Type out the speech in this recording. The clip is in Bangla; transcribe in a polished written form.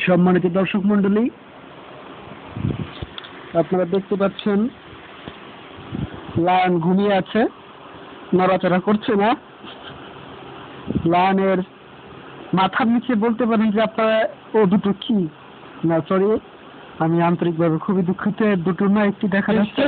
সম্মানিত দর্শক মন্ডলী, আপনারা দেখতে পাচ্ছেন লায়ন ঘুমিয়ে আছে, নড়াচড়া করছে না। লায়নের মাথার নিচে বলতে পারেন যে আপনারা ও দুটো কি না, সরি, আমি আন্তরিকভাবে খুবই দুঃখিত, দুটো না একটি দেখা যাচ্ছে।